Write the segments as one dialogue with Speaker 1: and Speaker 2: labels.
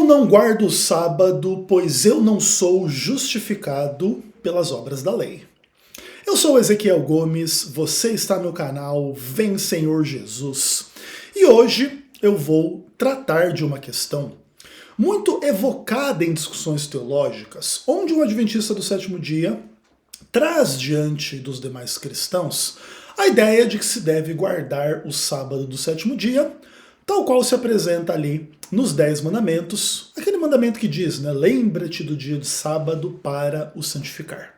Speaker 1: Eu não guardo o sábado, pois eu não sou justificado pelas obras da lei. Eu sou Ezequiel Gomes, você está no canal Vem Senhor Jesus. E hoje eu vou tratar de uma questão muito evocada em discussões teológicas, onde um adventista do sétimo dia traz diante dos demais cristãos a ideia de que se deve guardar o sábado do sétimo dia, tal qual se apresenta ali nos 10 mandamentos, aquele mandamento que diz, né, lembra-te do dia de sábado para o santificar.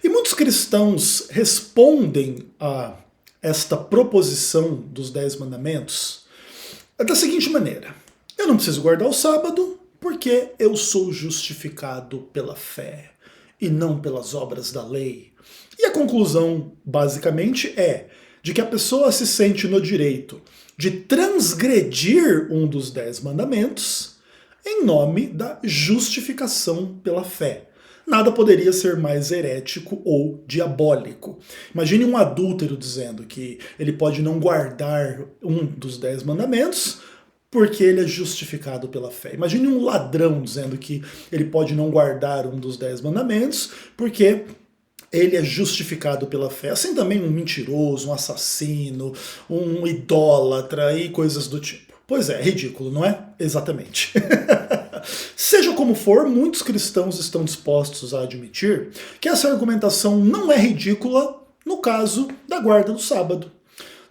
Speaker 1: E muitos cristãos respondem a esta proposição dos 10 mandamentos da seguinte maneira: eu não preciso guardar o sábado porque eu sou justificado pela fé e não pelas obras da lei. E a conclusão, basicamente, é de que a pessoa se sente no direito de transgredir um dos 10 mandamentos em nome da justificação pela fé. Nada poderia ser mais herético ou diabólico. Imagine um adúltero dizendo que ele pode não guardar um dos 10 mandamentos porque ele é justificado pela fé. Imagine um ladrão dizendo que ele pode não guardar um dos 10 mandamentos porque ele é justificado pela fé. Assim também um mentiroso, um assassino, um idólatra e coisas do tipo. Pois é, ridículo, não é? Exatamente. Seja como for, muitos cristãos estão dispostos a admitir que essa argumentação não é ridícula no caso da guarda do sábado.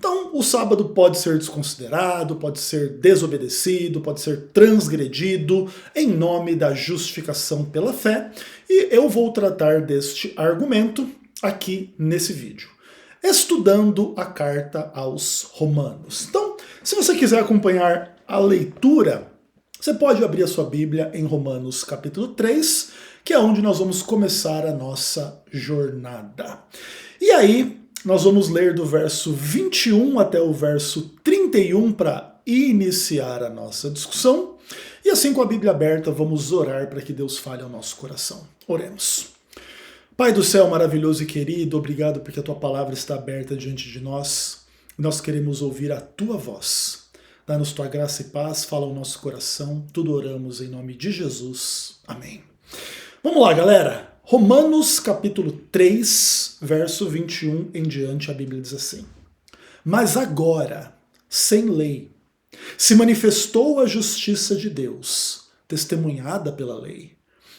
Speaker 1: Então, o sábado pode ser desconsiderado, pode ser desobedecido, pode ser transgredido em nome da justificação pela fé, e eu vou tratar deste argumento aqui nesse vídeo, estudando a carta aos Romanos. Então, se você quiser acompanhar a leitura, você pode abrir a sua Bíblia em Romanos capítulo 3, que é onde nós vamos começar a nossa jornada. E aí, nós vamos ler do verso 21 até o verso 31 para iniciar a nossa discussão. E assim, com a Bíblia aberta, vamos orar para que Deus fale ao nosso coração. Oremos. Pai do céu, maravilhoso e querido, obrigado porque a tua palavra está aberta diante de nós. Nós queremos ouvir a tua voz. Dá-nos tua graça e paz, fala ao nosso coração. Tudo oramos em nome de Jesus. Amém. Vamos lá, galera. Romanos capítulo 3, verso 21 em diante, a Bíblia diz assim: mas agora, sem lei, se manifestou a justiça de Deus, testemunhada pela lei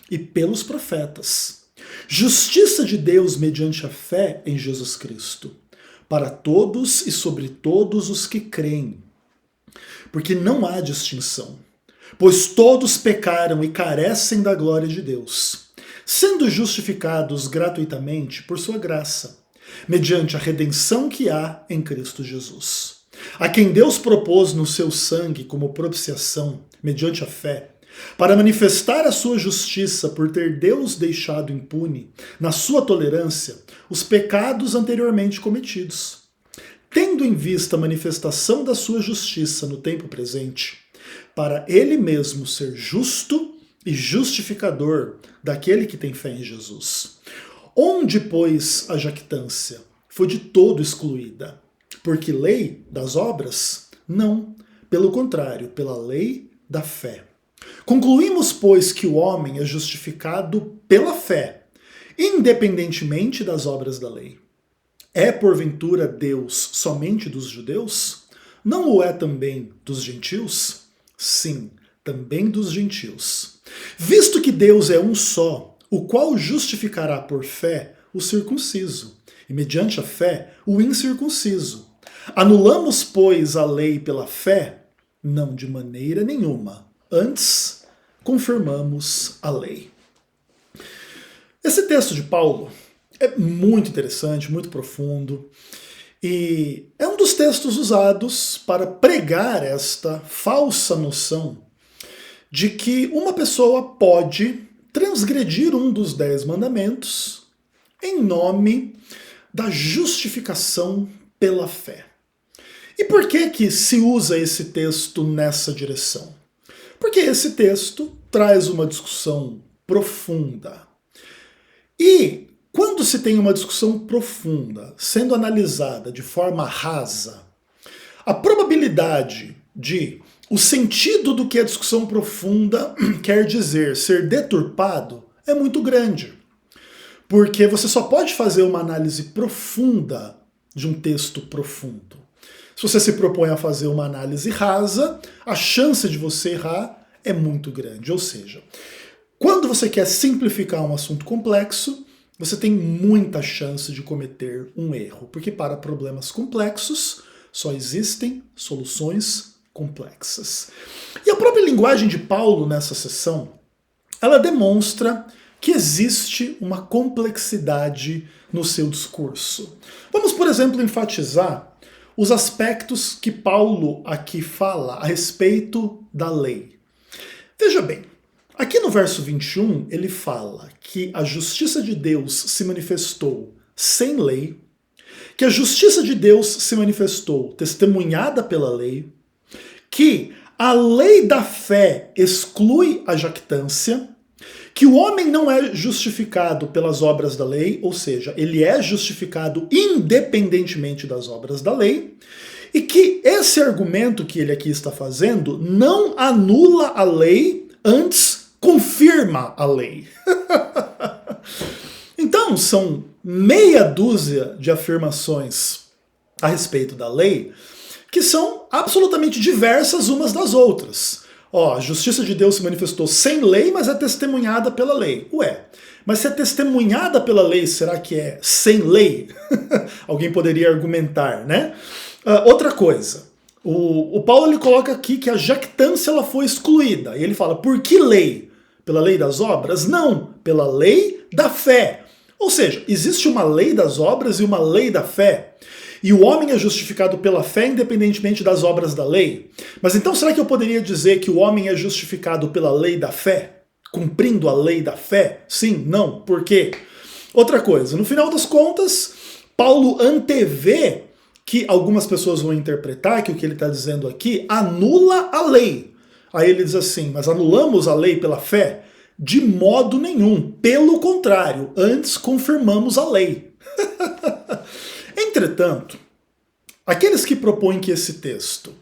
Speaker 1: e pelos profetas. Justiça de Deus mediante a fé em Jesus Cristo, para todos e sobre todos os que creem. Porque não há distinção, pois todos pecaram e carecem da glória de Deus, sendo justificados gratuitamente por sua graça, mediante a redenção que há em Cristo Jesus, a quem Deus propôs no seu sangue como propiciação, mediante a fé, para manifestar a sua justiça por ter Deus deixado impune, na sua tolerância, os pecados anteriormente cometidos, tendo em vista a manifestação da sua justiça no tempo presente, para ele mesmo ser justo e justificador daquele que tem fé em Jesus. Onde, pois, a jactância foi de todo excluída? Porque lei das obras? Não. Pelo contrário, pela lei da fé. Concluímos, pois, que o homem é justificado pela fé, independentemente das obras da lei. É, porventura, Deus somente dos judeus? Não o é também dos gentios? Sim, também dos gentios. Visto que Deus é um só, o qual justificará por fé o circunciso, e mediante a fé o incircunciso. Anulamos, pois, a lei pela fé? Não, de maneira nenhuma. Antes, confirmamos a lei. Esse texto de Paulo é muito interessante, muito profundo, e é um dos textos usados para pregar esta falsa noção de que uma pessoa pode transgredir um dos 10 mandamentos em nome da justificação pela fé. E por que que se usa esse texto nessa direção? Porque esse texto traz uma discussão profunda. E quando se tem uma discussão profunda sendo analisada de forma rasa, a probabilidade de o sentido do que a discussão profunda quer dizer ser deturpado é muito grande. Porque você só pode fazer uma análise profunda de um texto profundo. Se você se propõe a fazer uma análise rasa, a chance de você errar é muito grande. Ou seja, quando você quer simplificar um assunto complexo, você tem muita chance de cometer um erro. Porque para problemas complexos, só existem soluções complexas. E a própria linguagem de Paulo nessa sessão, ela demonstra que existe uma complexidade no seu discurso. Vamos, por exemplo, enfatizar os aspectos que Paulo aqui fala a respeito da lei. Veja bem, aqui no verso 21 ele fala que a justiça de Deus se manifestou sem lei, que a justiça de Deus se manifestou testemunhada pela lei, que a lei da fé exclui a jactância, que o homem não é justificado pelas obras da lei, ou seja, ele é justificado independentemente das obras da lei, e que esse argumento que ele aqui está fazendo não anula a lei, antes confirma a lei. Então, são meia dúzia de afirmações a respeito da lei que são absolutamente diversas umas das outras. A justiça de Deus se manifestou sem lei, mas é testemunhada pela lei. Ué, mas se é testemunhada pela lei, será que é sem lei? Alguém poderia argumentar, né? Outra coisa, o Paulo ele coloca aqui que a jactância ela foi excluída. E ele fala, por que lei? Pela lei das obras? Não, pela lei da fé. Ou seja, existe uma lei das obras e uma lei da fé. E o homem é justificado pela fé independentemente das obras da lei. Mas então será que eu poderia dizer que o homem é justificado pela lei da fé? Cumprindo a lei da fé? Sim, não, por quê? Outra coisa, no final das contas, Paulo antevê que algumas pessoas vão interpretar que o que ele está dizendo aqui anula a lei. Aí ele diz assim, mas anulamos a lei pela fé? De modo nenhum, pelo contrário, antes confirmamos a lei. Entretanto, aqueles que propõem que esse texto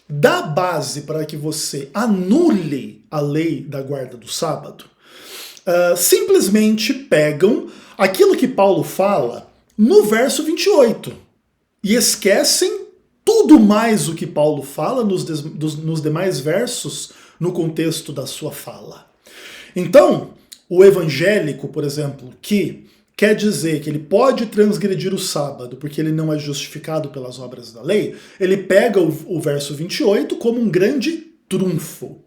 Speaker 1: dá base para que você anule a lei da guarda do sábado, simplesmente pegam aquilo que Paulo fala no verso 28 e esquecem tudo mais o que Paulo fala nos demais versos no contexto da sua fala. Então, o evangélico, por exemplo, que quer dizer que ele pode transgredir o sábado porque ele não é justificado pelas obras da lei, ele pega o verso 28 como um grande trunfo.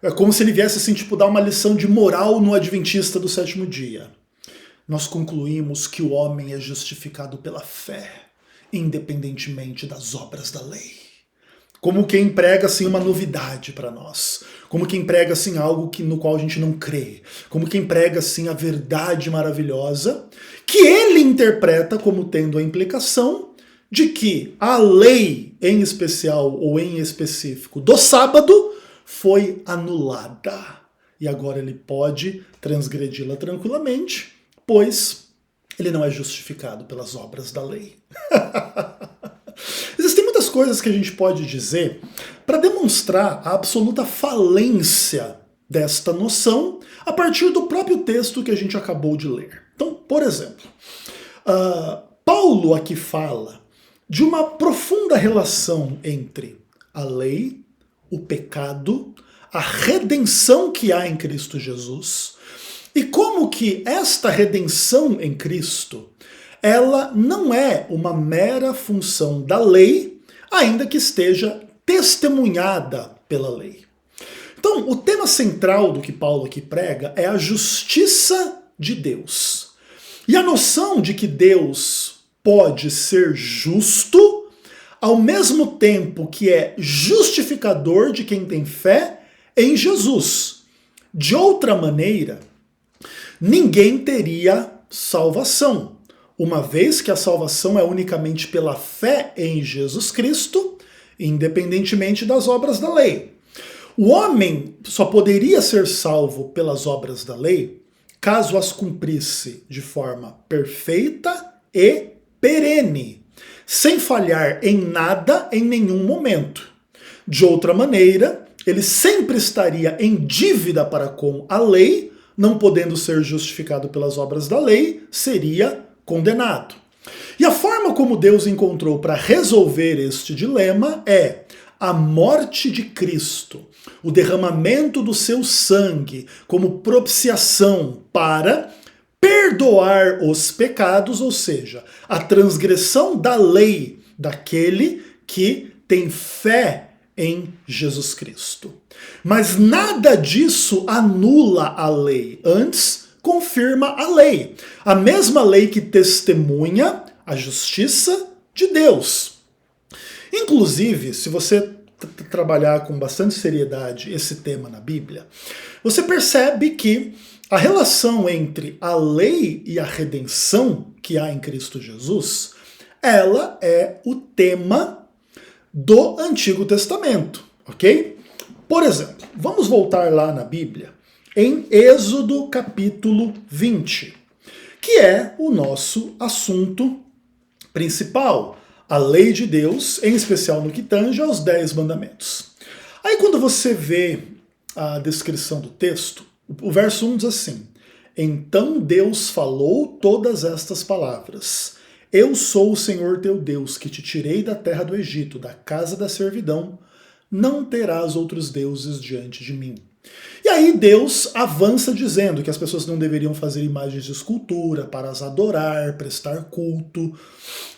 Speaker 1: É como se ele viesse assim, tipo, dar uma lição de moral no adventista do sétimo dia. Nós concluímos que o homem é justificado pela fé, independentemente das obras da lei. Como quem prega assim uma novidade para nós, como quem prega assim algo no qual a gente não crê, como quem prega assim a verdade maravilhosa, que ele interpreta como tendo a implicação de que a lei em especial ou em específico do sábado foi anulada. E agora ele pode transgredi-la tranquilamente, pois ele não é justificado pelas obras da lei. Existem muitas coisas que a gente pode dizer para demonstrar a absoluta falência desta noção a partir do próprio texto que a gente acabou de ler. Então, por exemplo, Paulo aqui fala de uma profunda relação entre a lei, o pecado, a redenção que há em Cristo Jesus e como que esta redenção em Cristo ela não é uma mera função da lei, ainda que esteja testemunhada pela lei. Então, o tema central do que Paulo aqui prega é a justiça de Deus. E a noção de que Deus pode ser justo, ao mesmo tempo que é justificador de quem tem fé em Jesus. De outra maneira, ninguém teria salvação. Uma vez que a salvação é unicamente pela fé em Jesus Cristo, independentemente das obras da lei. O homem só poderia ser salvo pelas obras da lei caso as cumprisse de forma perfeita e perene, sem falhar em nada em nenhum momento. De outra maneira, ele sempre estaria em dívida para com a lei, não podendo ser justificado pelas obras da lei, seria condenado. E a forma como Deus encontrou para resolver este dilema é a morte de Cristo, o derramamento do seu sangue como propiciação para perdoar os pecados, ou seja, a transgressão da lei daquele que tem fé em Jesus Cristo. Mas nada disso anula a lei, antes confirma a lei. A mesma lei que testemunha a justiça de Deus. Inclusive, se você trabalhar com bastante seriedade esse tema na Bíblia, você percebe que a relação entre a lei e a redenção que há em Cristo Jesus, ela é o tema do Antigo Testamento, ok? Por exemplo, vamos voltar lá na Bíblia, em Êxodo capítulo 20, que é o nosso assunto principal, a lei de Deus, em especial no que tange aos 10 mandamentos. Aí quando você vê a descrição do texto, o verso 1 diz assim: então Deus falou todas estas palavras. Eu sou o Senhor teu Deus, que te tirei da terra do Egito, da casa da servidão. Não terás outros deuses diante de mim. E aí Deus avança dizendo que as pessoas não deveriam fazer imagens de escultura para as adorar, prestar culto.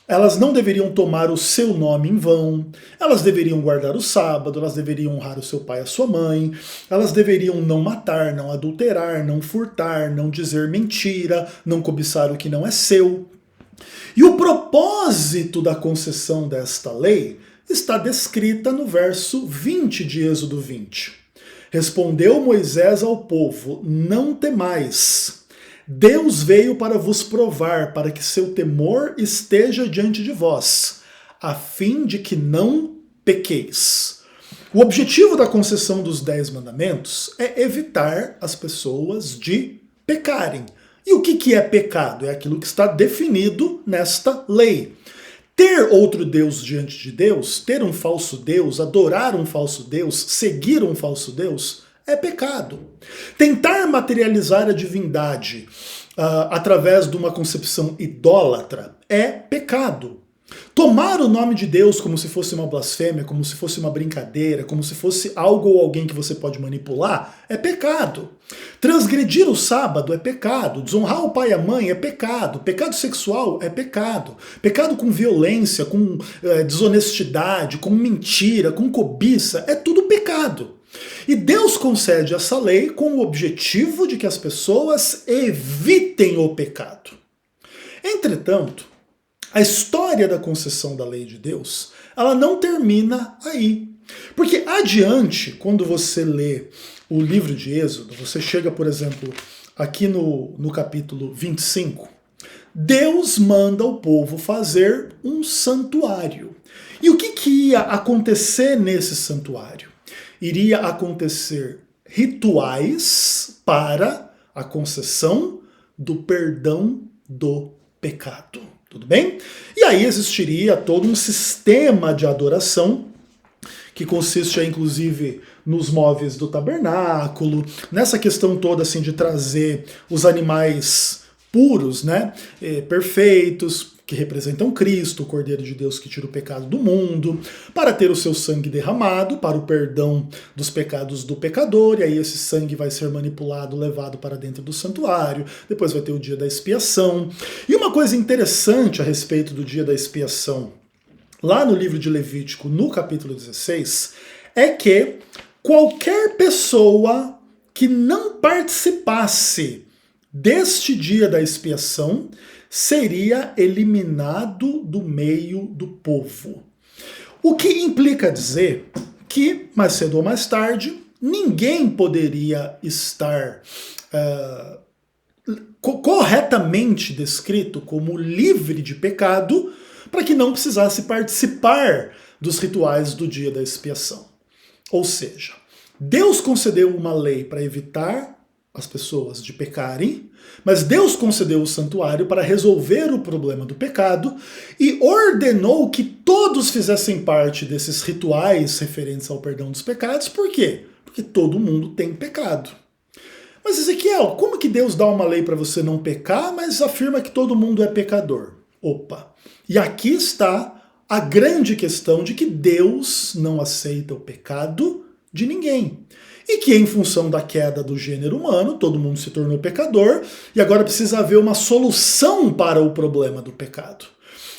Speaker 1: Elas não deveriam tomar o seu nome em vão, elas deveriam guardar o sábado, elas deveriam honrar o seu pai e a sua mãe, elas deveriam não matar, não adulterar, não furtar, não dizer mentira, não cobiçar o que não é seu. E o propósito da concessão desta lei está descrita no verso 20 de Êxodo 20. Respondeu Moisés ao povo: não temais. Deus veio para vos provar, para que seu temor esteja diante de vós, a fim de que não pequeis. O objetivo da concessão dos 10 mandamentos é evitar as pessoas de pecarem. E o que é pecado? É aquilo que está definido nesta lei. Ter outro Deus diante de Deus, ter um falso Deus, adorar um falso Deus, seguir um falso Deus, é pecado. Tentar materializar a divindade através de uma concepção idólatra é pecado. Tomar o nome de Deus como se fosse uma blasfêmia, como se fosse uma brincadeira, como se fosse algo ou alguém que você pode manipular, é pecado. Transgredir o sábado é pecado. Desonrar o pai e a mãe é pecado. Pecado sexual é pecado. Pecado com violência, com desonestidade, com mentira, com cobiça, é tudo pecado. E Deus concede essa lei com o objetivo de que as pessoas evitem o pecado. Entretanto, a história da concessão da lei de Deus, ela não termina aí. Porque adiante, quando você lê o livro de Êxodo, você chega, por exemplo, aqui no capítulo 25, Deus manda o povo fazer um santuário. E o que ia acontecer nesse santuário? Iria acontecer rituais para a concessão do perdão do pecado. Tudo bem? E aí existiria todo um sistema de adoração que consiste, inclusive, nos móveis do tabernáculo, nessa questão toda assim de trazer os animais puros, né, perfeitos, que representam Cristo, o Cordeiro de Deus que tira o pecado do mundo, para ter o seu sangue derramado para o perdão dos pecados do pecador, e aí esse sangue vai ser manipulado, levado para dentro do santuário, depois vai ter o dia da expiação. E uma coisa interessante a respeito do dia da expiação, lá no livro de Levítico, no capítulo 16, é que qualquer pessoa que não participasse deste dia da expiação seria eliminado do meio do povo. O que implica dizer que, mais cedo ou mais tarde, ninguém poderia estar corretamente descrito como livre de pecado para que não precisasse participar dos rituais do dia da expiação. Ou seja, Deus concedeu uma lei para evitar as pessoas de pecarem, mas Deus concedeu o santuário para resolver o problema do pecado e ordenou que todos fizessem parte desses rituais referentes ao perdão dos pecados. Por quê? Porque todo mundo tem pecado. Mas Ezequiel, como que Deus dá uma lei para você não pecar, mas afirma que todo mundo é pecador? Opa! E aqui está a grande questão de que Deus não aceita o pecado de ninguém. E que em função da queda do gênero humano, todo mundo se tornou pecador, e agora precisa haver uma solução para o problema do pecado.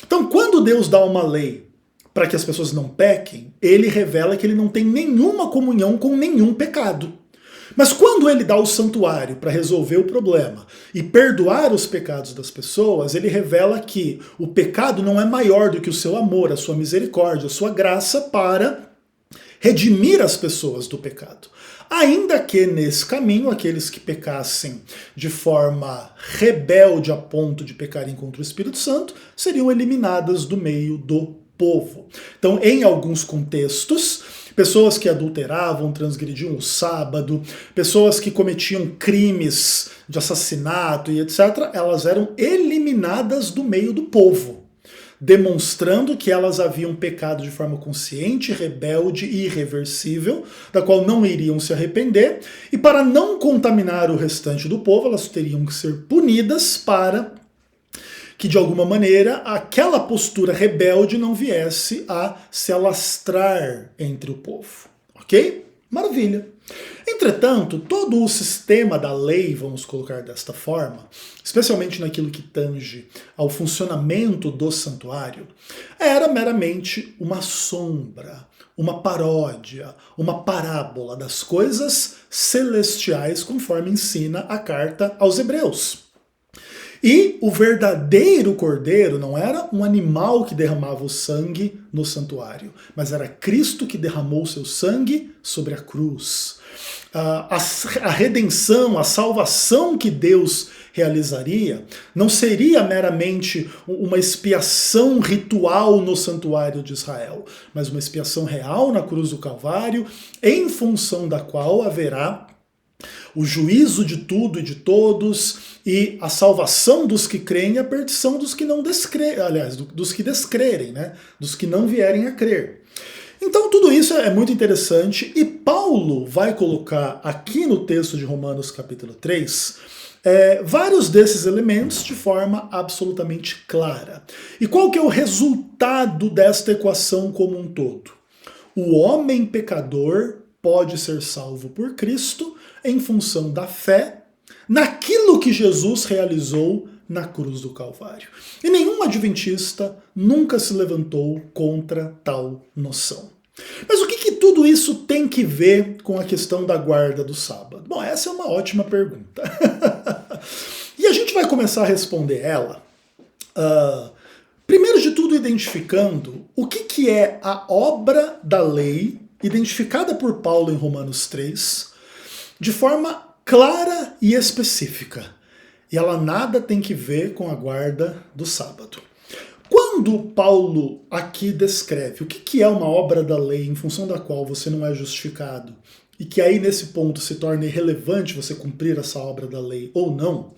Speaker 1: Então, quando Deus dá uma lei para que as pessoas não pequem, ele revela que ele não tem nenhuma comunhão com nenhum pecado. Mas quando ele dá o santuário para resolver o problema e perdoar os pecados das pessoas, ele revela que o pecado não é maior do que o seu amor, a sua misericórdia, a sua graça para redimir as pessoas do pecado. Ainda que nesse caminho, aqueles que pecassem de forma rebelde a ponto de pecarem contra o Espírito Santo, seriam eliminadas do meio do povo. Então, em alguns contextos, pessoas que adulteravam, transgrediam o sábado, pessoas que cometiam crimes de assassinato e etc., elas eram eliminadas do meio do povo, demonstrando que elas haviam pecado de forma consciente, rebelde e irreversível, da qual não iriam se arrepender, e para não contaminar o restante do povo, elas teriam que ser punidas para que, de alguma maneira, aquela postura rebelde não viesse a se alastrar entre o povo. Ok? Maravilha. Entretanto, todo o sistema da lei, vamos colocar desta forma, especialmente naquilo que tange ao funcionamento do santuário, era meramente uma sombra, uma paródia, uma parábola das coisas celestiais, conforme ensina a carta aos Hebreus. E o verdadeiro cordeiro não era um animal que derramava o sangue no santuário, mas era Cristo que derramou seu sangue sobre a cruz. A redenção, a salvação que Deus realizaria não seria meramente uma expiação ritual no santuário de Israel, mas uma expiação real na cruz do Calvário, em função da qual haverá o juízo de tudo e de todos, e a salvação dos que creem e a perdição dos que não descrerem, aliás, dos que descrerem, né? Dos que não vierem a crer. Então tudo isso é muito interessante, e Paulo vai colocar aqui no texto de Romanos capítulo 3, vários desses elementos de forma absolutamente clara. E qual que é o resultado desta equação como um todo? O homem pecador pode ser salvo por Cristo em função da fé naquilo que Jesus realizou na cruz do Calvário. E nenhum adventista nunca se levantou contra tal noção. Mas o que tudo isso tem que ver com a questão da guarda do sábado? Bom, essa é uma ótima pergunta. E a gente vai começar a responder ela, primeiro de tudo identificando o que é a obra da lei identificada por Paulo em Romanos 3, de forma clara e específica. E ela nada tem que ver com a guarda do sábado. Quando Paulo aqui descreve o que é uma obra da lei em função da qual você não é justificado, e que aí nesse ponto se torna irrelevante você cumprir essa obra da lei ou não,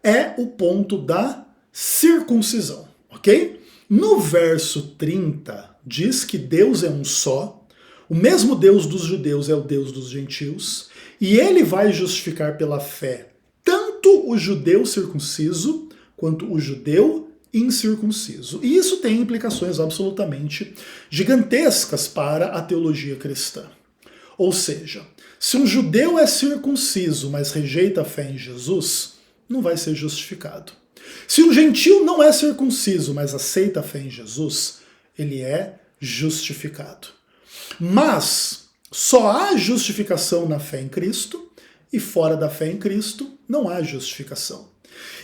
Speaker 1: é o ponto da circuncisão, ok? No verso 30 diz que Deus é um só, o mesmo Deus dos judeus é o Deus dos gentios, e ele vai justificar pela fé tanto o judeu circunciso quanto o judeu incircunciso. E isso tem implicações absolutamente gigantescas para a teologia cristã. Ou seja, se um judeu é circunciso, mas rejeita a fé em Jesus, não vai ser justificado. Se um gentil não é circunciso, mas aceita a fé em Jesus, ele é justificado. Mas só há justificação na fé em Cristo, e fora da fé em Cristo não há justificação.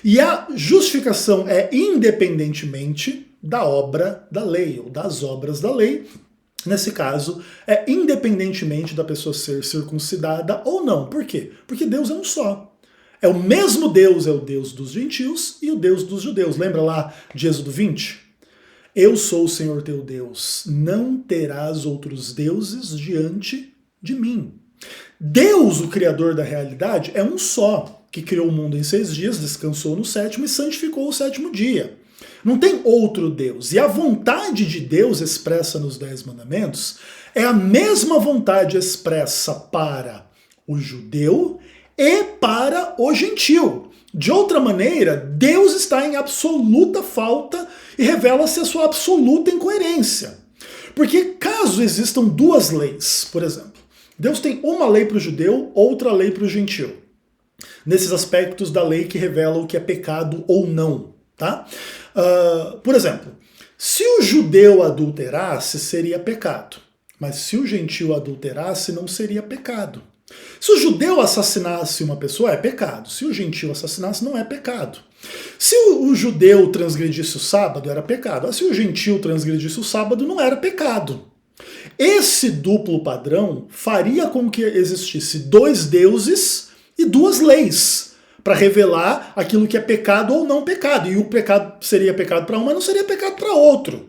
Speaker 1: E a justificação é independentemente da obra da lei, ou das obras da lei. Nesse caso, é independentemente da pessoa ser circuncidada ou não. Por quê? Porque Deus é um só. É o mesmo Deus, é o Deus dos gentios e o Deus dos judeus. Lembra lá de Êxodo 20? Eu sou o Senhor teu Deus, não terás outros deuses diante de mim. Deus, o criador da realidade, é um só, que criou o mundo em 6 dias, descansou no sétimo e santificou o sétimo dia. Não tem outro Deus. E a vontade de Deus expressa nos 10 mandamentos é a mesma vontade expressa para o judeu e para o gentil. De outra maneira, Deus está em absoluta falta e revela-se a sua absoluta incoerência. Porque caso existam 2 leis, por exemplo, Deus tem uma lei para o judeu, outra lei para o gentil. Nesses aspectos da lei que revela o que é pecado ou não, tá? Por exemplo, se o judeu adulterasse, seria pecado. Mas se o gentil adulterasse, não seria pecado. Se o judeu assassinasse uma pessoa, é pecado. Se o gentil assassinasse, não é pecado. Se o judeu transgredisse o sábado, era pecado. Se o gentil transgredisse o sábado, não era pecado. Esse duplo padrão faria com que existisse 2 deuses e 2 leis para revelar aquilo que é pecado ou não pecado. E o pecado seria pecado para um, mas não seria pecado para outro.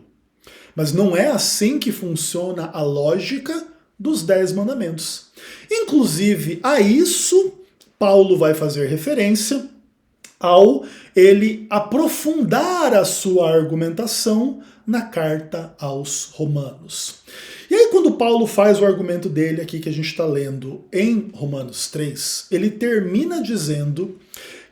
Speaker 1: Mas não é assim que funciona a lógica dos 10 mandamentos. Inclusive, a isso Paulo vai fazer referência ao ele aprofundar a sua argumentação na carta aos Romanos. E aí quando Paulo faz o argumento dele aqui que a gente está lendo em Romanos 3, ele termina dizendo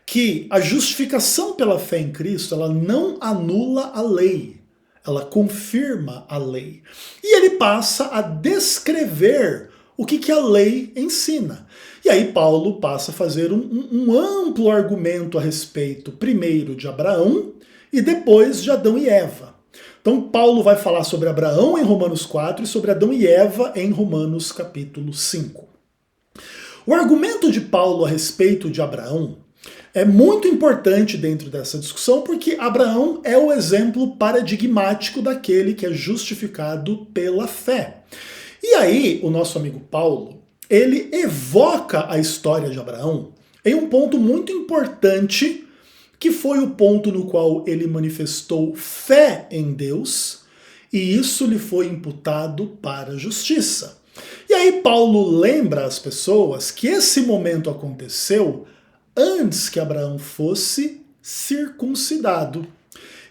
Speaker 1: que a justificação pela fé em Cristo, ela não anula a lei, ela confirma a lei. E ele passa a descrever o que a lei ensina. E aí Paulo passa a fazer um amplo argumento a respeito, primeiro de Abraão e depois de Adão e Eva. Então Paulo vai falar sobre Abraão em Romanos 4 e sobre Adão e Eva em Romanos capítulo 5. O argumento de Paulo a respeito de Abraão é muito importante dentro dessa discussão porque Abraão é o exemplo paradigmático daquele que é justificado pela fé. E aí o nosso amigo Paulo, ele evoca a história de Abraão em um ponto muito importante, que foi o ponto no qual ele manifestou fé em Deus, e isso lhe foi imputado para a justiça. E aí Paulo lembra às pessoas que esse momento aconteceu antes que Abraão fosse circuncidado.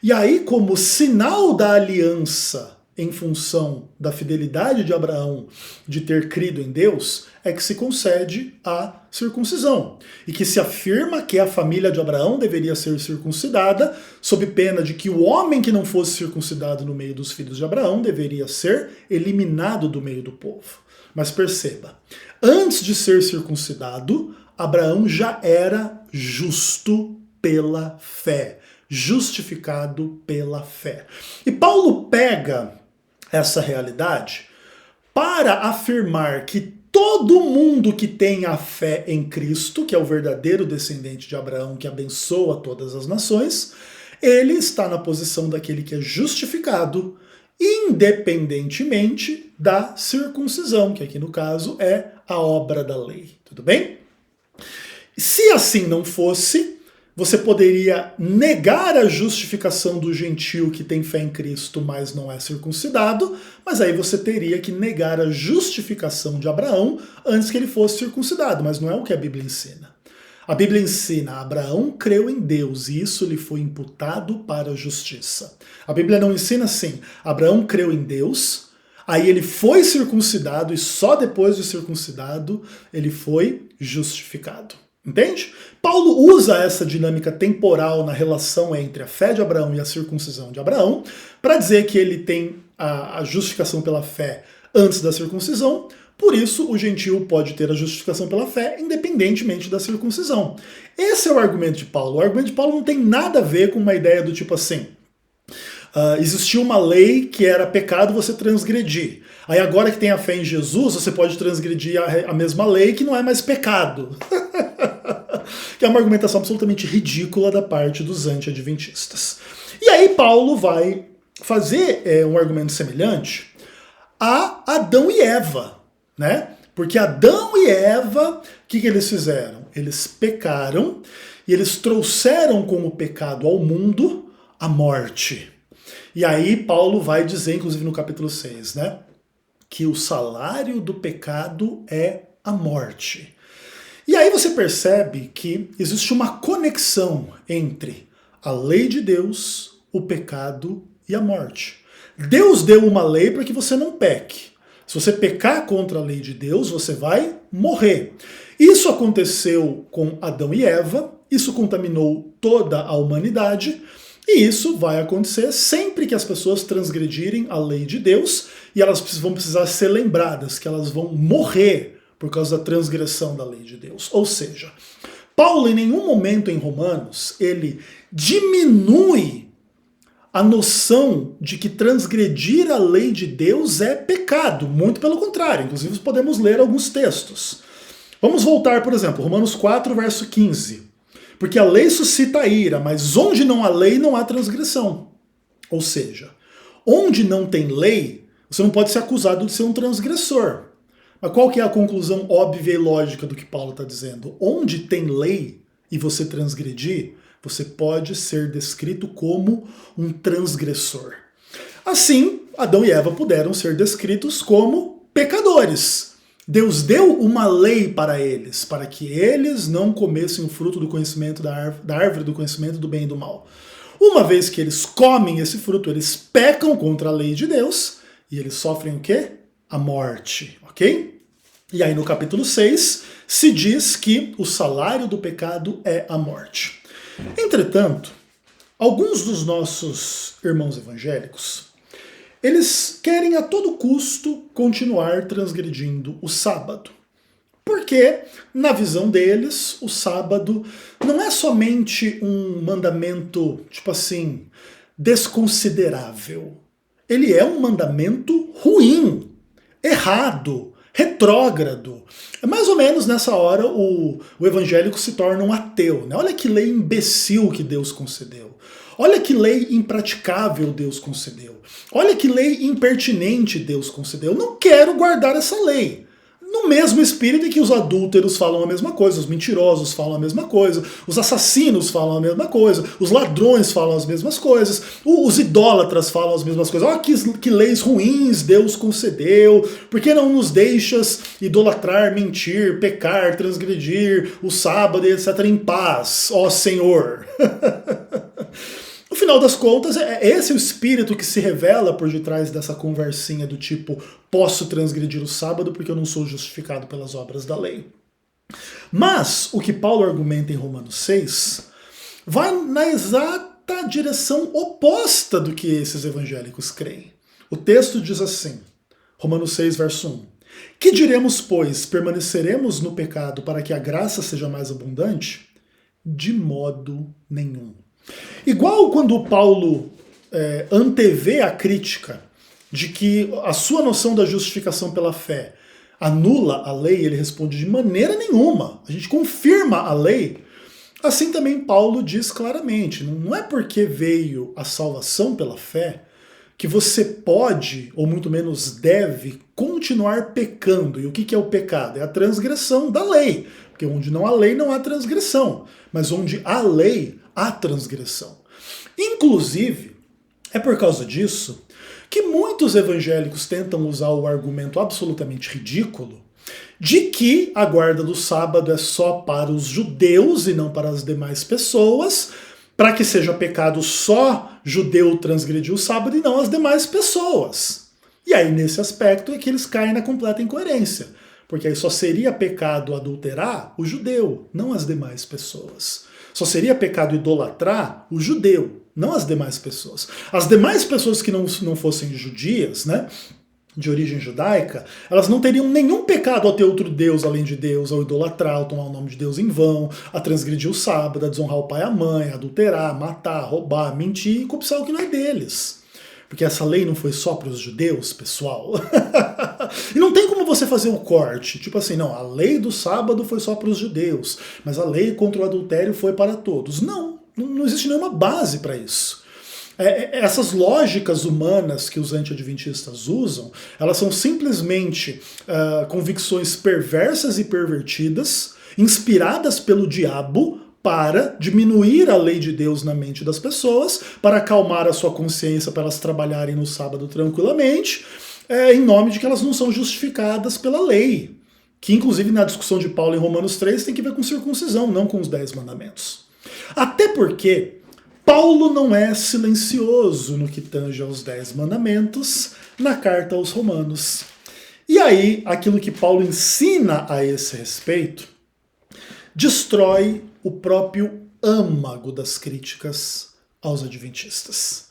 Speaker 1: E aí, como sinal da aliança em função da fidelidade de Abraão de ter crido em Deus, é que se concede a circuncisão. E que se afirma que a família de Abraão deveria ser circuncidada, sob pena de que o homem que não fosse circuncidado no meio dos filhos de Abraão deveria ser eliminado do meio do povo. Mas perceba, antes de ser circuncidado, Abraão já era justo pela fé, justificado pela fé. E Paulo pega essa realidade para afirmar que todo mundo que tem a fé em Cristo, que é o verdadeiro descendente de Abraão que abençoa todas as nações, ele está na posição daquele que é justificado, independentemente da circuncisão, que aqui no caso é a obra da lei. Tudo bem? Se assim não fosse, você poderia negar a justificação do gentio que tem fé em Cristo, mas não é circuncidado, mas aí você teria que negar a justificação de Abraão antes que ele fosse circuncidado, mas não é o que a Bíblia ensina. A Bíblia ensina: Abraão creu em Deus e isso lhe foi imputado para a justiça. A Bíblia não ensina assim: Abraão creu em Deus, aí ele foi circuncidado e só depois de circuncidado ele foi justificado. Entende? Paulo usa essa dinâmica temporal na relação entre a fé de Abraão e a circuncisão de Abraão para dizer que ele tem a justificação pela fé antes da circuncisão, por isso o gentio pode ter a justificação pela fé independentemente da circuncisão. Esse é o argumento de Paulo. O argumento de Paulo não tem nada a ver com uma ideia do tipo assim: existia uma lei que era pecado você transgredir. Aí agora que tem a fé em Jesus, você pode transgredir a mesma lei que não é mais pecado. Que é uma argumentação absolutamente ridícula da parte dos anti-adventistas. E aí Paulo vai fazer um argumento semelhante a Adão e Eva, né? Porque Adão e Eva, o que eles fizeram? Eles pecaram e eles trouxeram como pecado ao mundo a morte. E aí Paulo vai dizer, inclusive no capítulo 6, né? Que o salário do pecado é a morte. E aí você percebe que existe uma conexão entre a lei de Deus, o pecado e a morte. Deus deu uma lei para que você não peque. Se você pecar contra a lei de Deus, você vai morrer. Isso aconteceu com Adão e Eva, isso contaminou toda a humanidade, e isso vai acontecer sempre que as pessoas transgredirem a lei de Deus, e elas vão precisar ser lembradas que elas vão morrer por causa da transgressão da lei de Deus. Ou seja, Paulo em nenhum momento em Romanos, ele diminui a noção de que transgredir a lei de Deus é pecado. Muito pelo contrário, inclusive podemos ler alguns textos. Vamos voltar, por exemplo, Romanos 4, verso 15. Porque a lei suscita ira, mas onde não há lei, não há transgressão. Ou seja, onde não tem lei, você não pode ser acusado de ser um transgressor. Mas qual que é a conclusão óbvia e lógica do que Paulo está dizendo? Onde tem lei e você transgredir, você pode ser descrito como um transgressor. Assim, Adão e Eva puderam ser descritos como pecadores. Deus deu uma lei para eles, para que eles não comessem o fruto do conhecimento da árvore do conhecimento do bem e do mal. Uma vez que eles comem esse fruto, eles pecam contra a lei de Deus e eles sofrem o quê? A morte, ok? E aí no capítulo 6 se diz que o salário do pecado é a morte. Entretanto, alguns dos nossos irmãos evangélicos, eles querem a todo custo continuar transgredindo o sábado. Porque, na visão deles, o sábado não é somente um mandamento, tipo assim, desconsiderável. Ele é um mandamento ruim, errado, retrógrado. É mais ou menos nessa hora o evangélico se torna um ateu, né? Olha que lei imbecil que Deus concedeu. Olha que lei impraticável Deus concedeu. Olha que lei impertinente Deus concedeu. Eu não quero guardar essa lei. No mesmo espírito em que os adúlteros falam a mesma coisa, os mentirosos falam a mesma coisa, os assassinos falam a mesma coisa, os ladrões falam as mesmas coisas, os idólatras falam as mesmas coisas. Olha que leis ruins Deus concedeu, por que não nos deixas idolatrar, mentir, pecar, transgredir o sábado, etc. em paz, ó Senhor? No final das contas, é esse o espírito que se revela por detrás dessa conversinha do tipo, posso transgredir o sábado porque eu não sou justificado pelas obras da lei. Mas o que Paulo argumenta em Romanos 6 vai na exata direção oposta do que esses evangélicos creem. O texto diz assim, Romanos 6, verso 1. Que diremos, pois, permaneceremos no pecado para que a graça seja mais abundante? De modo nenhum. Igual quando Paulo antevê a crítica de que a sua noção da justificação pela fé anula a lei, ele responde de maneira nenhuma. A gente confirma a lei. Assim também Paulo diz claramente, não é porque veio a salvação pela fé que você pode, ou muito menos deve, continuar pecando. E o que é o pecado? É a transgressão da lei. Porque onde não há lei, não há transgressão. Mas onde há lei, há transgressão. Inclusive, é por causa disso que muitos evangélicos tentam usar o argumento absolutamente ridículo de que a guarda do sábado é só para os judeus e não para as demais pessoas, para que seja pecado só judeu transgredir o sábado e não as demais pessoas. E aí, nesse aspecto, é que eles caem na completa incoerência. Porque aí só seria pecado adulterar o judeu, não as demais pessoas. Só seria pecado idolatrar o judeu, não as demais pessoas. As demais pessoas que não fossem judias, né, de origem judaica, elas não teriam nenhum pecado ao ter outro Deus além de Deus, ao idolatrar, ao tomar o nome de Deus em vão, a transgredir o sábado, a desonrar o pai e a mãe, a adulterar, matar, roubar, mentir e cobiçar o que não é deles. Porque essa lei não foi só para os judeus, pessoal. E não tem como você fazer o corte. Tipo assim, não, a lei do sábado foi só para os judeus, mas a lei contra o adultério foi para todos. Não existe nenhuma base para isso. Essas lógicas humanas que os anti-adventistas usam, elas são simplesmente convicções perversas e pervertidas, inspiradas pelo diabo, para diminuir a lei de Deus na mente das pessoas, para acalmar a sua consciência, para elas trabalharem no sábado tranquilamente, em nome de que elas não são justificadas pela lei. que inclusive na discussão de Paulo em Romanos 3 tem que ver com circuncisão, não com os 10 mandamentos. Até porque Paulo não é silencioso no que tange aos 10 mandamentos na carta aos Romanos. E aí, aquilo que Paulo ensina a esse respeito destrói o próprio âmago das críticas aos adventistas.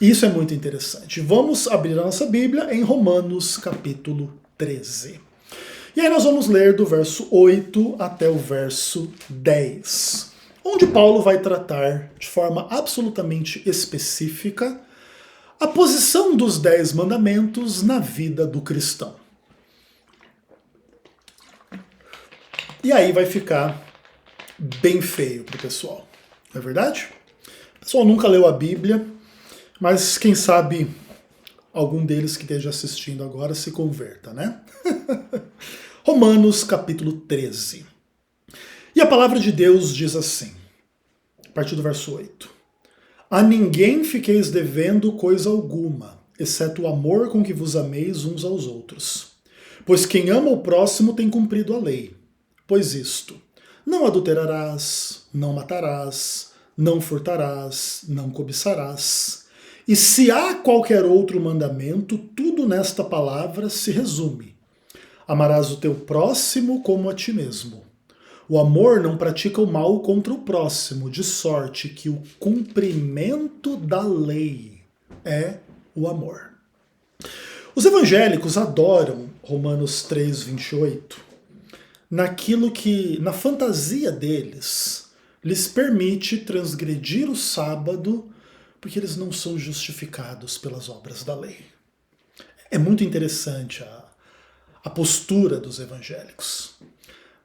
Speaker 1: Isso é muito interessante. Vamos abrir a nossa Bíblia em Romanos capítulo 13. E aí nós vamos ler do verso 8 até o verso 10, onde Paulo vai tratar de forma absolutamente específica a posição dos 10 mandamentos na vida do cristão. E aí vai ficar bem feio pro pessoal, não é verdade? O pessoal nunca leu a Bíblia, mas quem sabe algum deles que esteja assistindo agora se converta, né? Romanos capítulo 13. E a palavra de Deus diz assim, a partir do verso 8. A ninguém fiqueis devendo coisa alguma, exceto o amor com que vos ameis uns aos outros. Pois quem ama o próximo tem cumprido a lei. Pois isto, não adulterarás, não matarás, não furtarás, não cobiçarás. E se há qualquer outro mandamento, tudo nesta palavra se resume. Amarás o teu próximo como a ti mesmo. O amor não pratica o mal contra o próximo, de sorte que o cumprimento da lei é o amor. Os evangélicos adoram Romanos 3, 28, naquilo que, na fantasia deles, lhes permite transgredir o sábado, porque eles não são justificados pelas obras da lei. É muito interessante a postura dos evangélicos.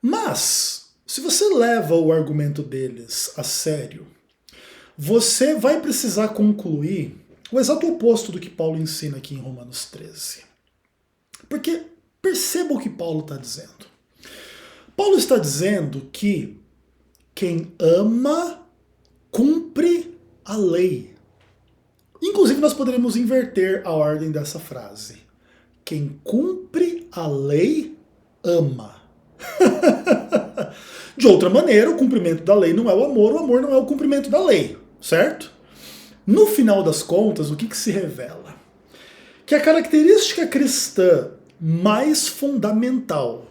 Speaker 1: Mas, se você leva o argumento deles a sério, você vai precisar concluir o exato oposto do que Paulo ensina aqui em Romanos 13. Porque perceba o que Paulo está dizendo. Paulo está dizendo que quem ama cumpre a lei. Inclusive, nós poderíamos inverter a ordem dessa frase. Quem cumpre a lei ama. De outra maneira, o cumprimento da lei não é o amor não é o cumprimento da lei, certo? No final das contas, o que se revela? Que a característica cristã mais fundamental,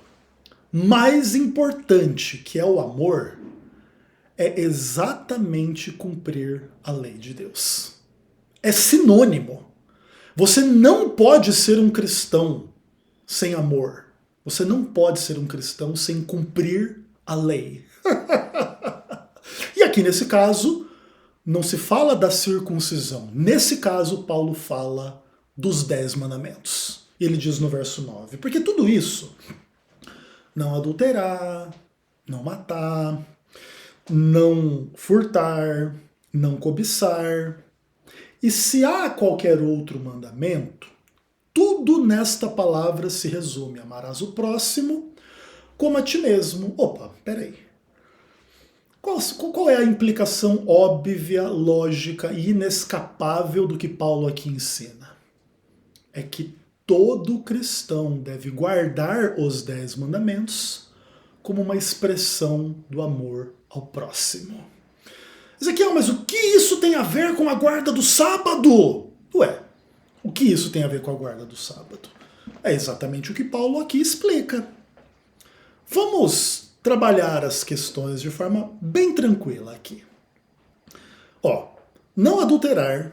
Speaker 1: mais importante, que é o amor, é exatamente cumprir a lei de Deus. É sinônimo. Você não pode ser um cristão sem amor. Você não pode ser um cristão sem cumprir a lei. E aqui nesse caso, não se fala da circuncisão. Nesse caso, Paulo fala dos 10 mandamentos. E ele diz no verso 9, porque tudo isso, não adulterar, não matar, não furtar, não cobiçar. E se há qualquer outro mandamento, tudo nesta palavra se resume. Amarás o próximo como a ti mesmo. Opa, peraí. Qual é a implicação óbvia, lógica e inescapável do que Paulo aqui ensina? É que todo cristão deve guardar os 10 mandamentos como uma expressão do amor ao próximo. Ezequiel, mas o que isso tem a ver com a guarda do sábado? Ué, o que isso tem a ver com a guarda do sábado? É exatamente o que Paulo aqui explica. Vamos trabalhar as questões de forma bem tranquila aqui. Ó, não adulterar,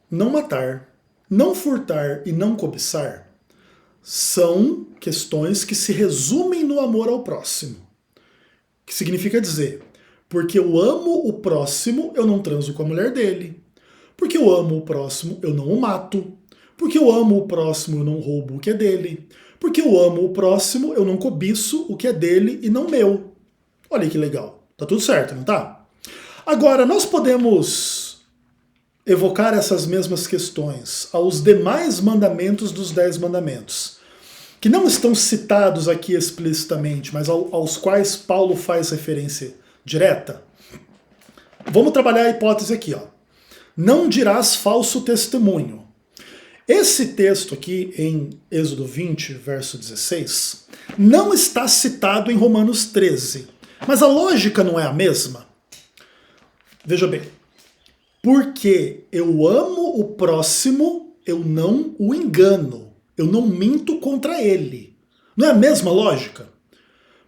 Speaker 1: não matar, não furtar e não cobiçar são questões que se resumem no amor ao próximo. Que significa dizer, porque eu amo o próximo, eu não transo com a mulher dele. Porque eu amo o próximo, eu não o mato. Porque eu amo o próximo, eu não roubo o que é dele. Porque eu amo o próximo, eu não cobiço o que é dele e não meu. Olha que legal. Tá tudo certo, não tá? Agora, nós podemos evocar essas mesmas questões aos demais mandamentos dos 10 mandamentos, que não estão citados aqui explicitamente, mas aos quais Paulo faz referência direta. Vamos trabalhar a hipótese aqui, ó. Não dirás falso testemunho. Esse texto aqui, em Êxodo 20, verso 16, não está citado em Romanos 13. Mas a lógica não é a mesma? Veja bem. Porque eu amo o próximo, eu não o engano. Eu não minto contra ele. Não é a mesma lógica?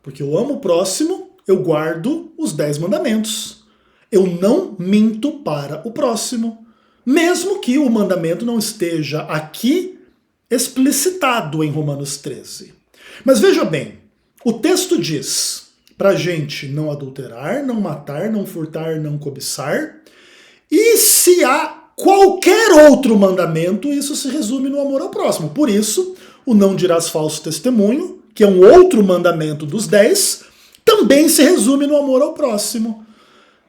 Speaker 1: Porque eu amo o próximo, eu guardo os 10 mandamentos. Eu não minto para o próximo. Mesmo que o mandamento não esteja aqui explicitado em Romanos 13. Mas veja bem, o texto diz pra gente não adulterar, não matar, não furtar, não cobiçar. E se há qualquer outro mandamento, isso se resume no amor ao próximo. Por isso, o não dirás falso testemunho, que é um outro mandamento dos 10, também se resume no amor ao próximo.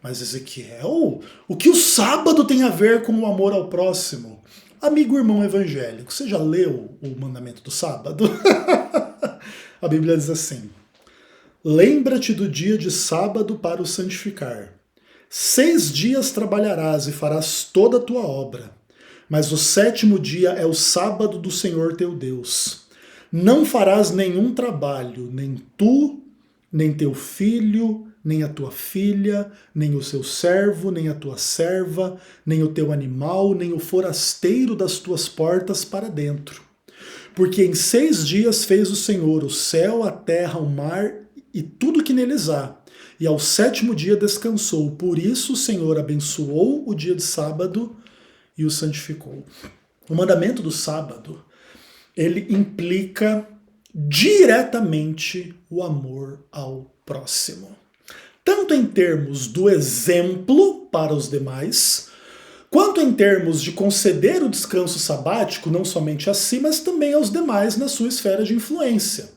Speaker 1: Mas Ezequiel, o que o sábado tem a ver com o amor ao próximo? Amigo irmão evangélico, você já leu o mandamento do sábado? A Bíblia diz assim: lembra-te do dia de sábado para o santificar. 6 dias trabalharás e farás toda a tua obra, mas o 7º dia é o sábado do Senhor teu Deus. Não farás nenhum trabalho, nem tu, nem teu filho, nem a tua filha, nem o seu servo, nem a tua serva, nem o teu animal, nem o forasteiro das tuas portas para dentro. Porque em 6 dias fez o Senhor o céu, a terra, o mar e tudo que neles há. E ao 7º dia descansou. Por isso o Senhor abençoou o dia de sábado e o santificou. O mandamento do sábado, ele implica diretamente o amor ao próximo. Tanto em termos do exemplo para os demais, quanto em termos de conceder o descanso sabático, não somente a si, mas também aos demais na sua esfera de influência.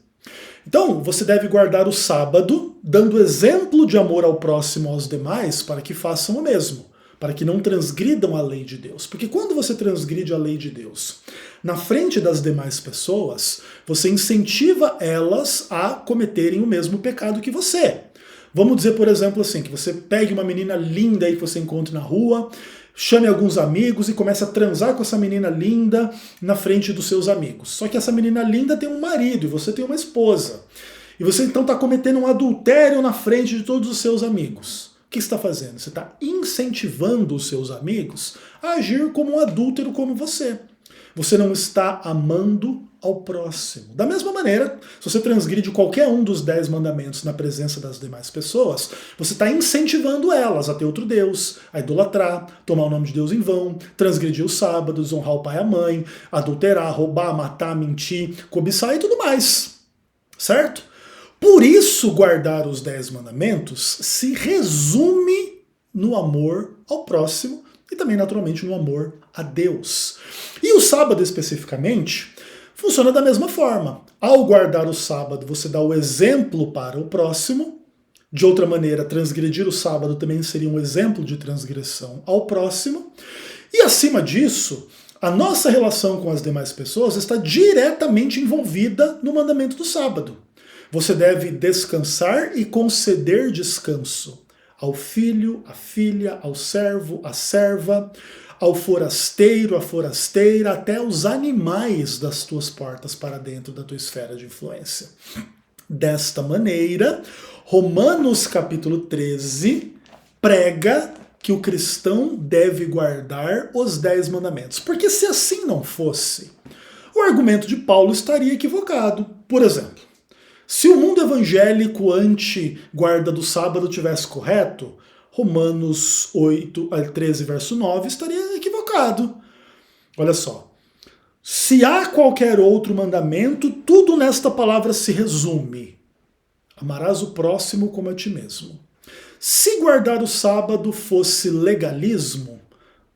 Speaker 1: Então, você deve guardar o sábado, dando exemplo de amor ao próximo aos demais, para que façam o mesmo, para que não transgridam a lei de Deus. Porque quando você transgride a lei de Deus, na frente das demais pessoas, você incentiva elas a cometerem o mesmo pecado que você. Vamos dizer, por exemplo, assim, que você pegue uma menina linda aí que você encontre na rua, chame alguns amigos e comece a transar com essa menina linda na frente dos seus amigos. Só que essa menina linda tem um marido e você tem uma esposa. E você então está cometendo um adultério na frente de todos os seus amigos. O que você está fazendo? Você está incentivando os seus amigos a agir como um adúltero como você. Você não está amando ao próximo. Da mesma maneira, se você transgride qualquer um dos 10 mandamentos na presença das demais pessoas, você está incentivando elas a ter outro Deus, a idolatrar, tomar o nome de Deus em vão, transgredir o sábado, desonrar o pai e a mãe, adulterar, roubar, matar, mentir, cobiçar e tudo mais. Certo? Por isso, guardar os 10 mandamentos se resume no amor ao próximo e também, naturalmente, no amor a Deus. E o sábado, especificamente, funciona da mesma forma. Ao guardar o sábado, você dá o exemplo para o próximo. De outra maneira, transgredir o sábado também seria um exemplo de transgressão ao próximo. E, acima disso, a nossa relação com as demais pessoas está diretamente envolvida no mandamento do sábado. Você deve descansar e conceder descanso ao filho, à filha, ao servo, à serva, ao forasteiro, à forasteira, até aos animais das tuas portas para dentro da tua esfera de influência. Desta maneira, Romanos capítulo 13 prega que o cristão deve guardar os 10 mandamentos. Porque se assim não fosse, o argumento de Paulo estaria equivocado. Por exemplo, se o mundo evangélico anti-guarda do sábado tivesse correto, Romanos 13, verso 9, estaria equivocado. Olha só. Se há qualquer outro mandamento, tudo nesta palavra se resume. Amarás o próximo como a ti mesmo. Se guardar o sábado fosse legalismo,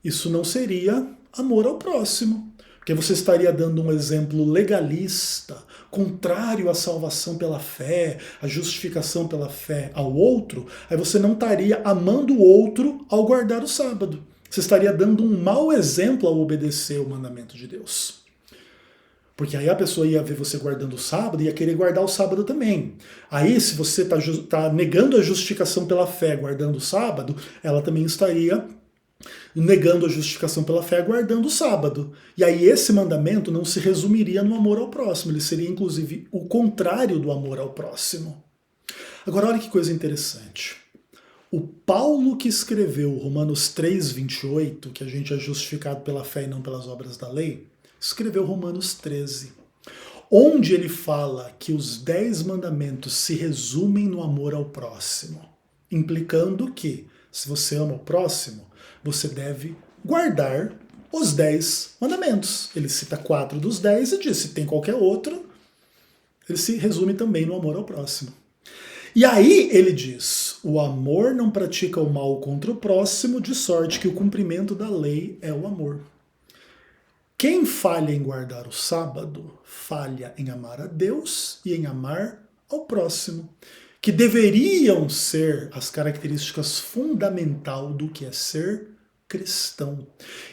Speaker 1: isso não seria amor ao próximo. Porque você estaria dando um exemplo legalista, contrário à salvação pela fé, à justificação pela fé ao outro, aí você não estaria amando o outro ao guardar o sábado. Você estaria dando um mau exemplo ao obedecer o mandamento de Deus. Porque aí a pessoa ia ver você guardando o sábado e ia querer guardar o sábado também. Aí, se você está negando a justificação pela fé guardando o sábado, ela também estaria negando a justificação pela fé, guardando o sábado. E aí esse mandamento não se resumiria no amor ao próximo, ele seria inclusive o contrário do amor ao próximo. Agora olha que coisa interessante. O Paulo que escreveu Romanos 3:28, que a gente é justificado pela fé e não pelas obras da lei, escreveu Romanos 13, onde ele fala que os 10 mandamentos se resumem no amor ao próximo, implicando que, se você ama o próximo, você deve guardar os 10 mandamentos. Ele cita 4 dos 10 e diz, se tem qualquer outro, ele se resume também no amor ao próximo. E aí ele diz, o amor não pratica o mal contra o próximo, de sorte que o cumprimento da lei é o amor. Quem falha em guardar o sábado, falha em amar a Deus e em amar ao próximo, que deveriam ser as características fundamentais do que é ser cristão.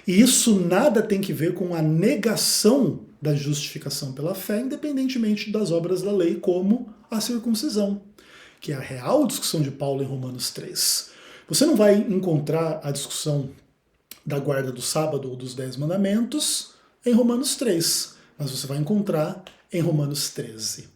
Speaker 1: E isso nada tem que ver com a negação da justificação pela fé, independentemente das obras da lei, como a circuncisão, que é a real discussão de Paulo em Romanos 3. Você não vai encontrar a discussão da guarda do sábado ou dos 10 mandamentos em Romanos 3, mas você vai encontrar em Romanos 13.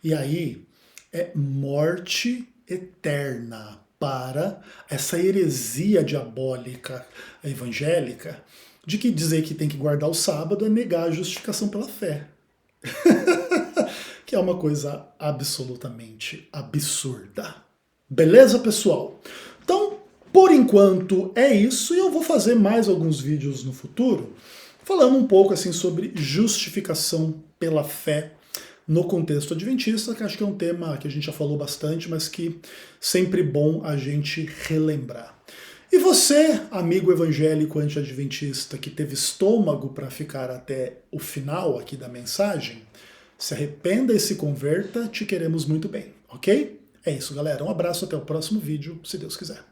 Speaker 1: E aí é morte eterna para essa heresia diabólica evangélica de que dizer que tem que guardar o sábado é negar a justificação pela fé. Que é uma coisa absolutamente absurda. Beleza, pessoal? Então, por enquanto é isso, e eu vou fazer mais alguns vídeos no futuro, falando um pouco assim sobre justificação pela fé no contexto adventista, que acho que é um tema que a gente já falou bastante, mas que sempre bom a gente relembrar. E você, amigo evangélico anti-adventista, que teve estômago para ficar até o final aqui da mensagem, se arrependa e se converta, te queremos muito bem, ok? É isso, galera. Um abraço, até o próximo vídeo, se Deus quiser.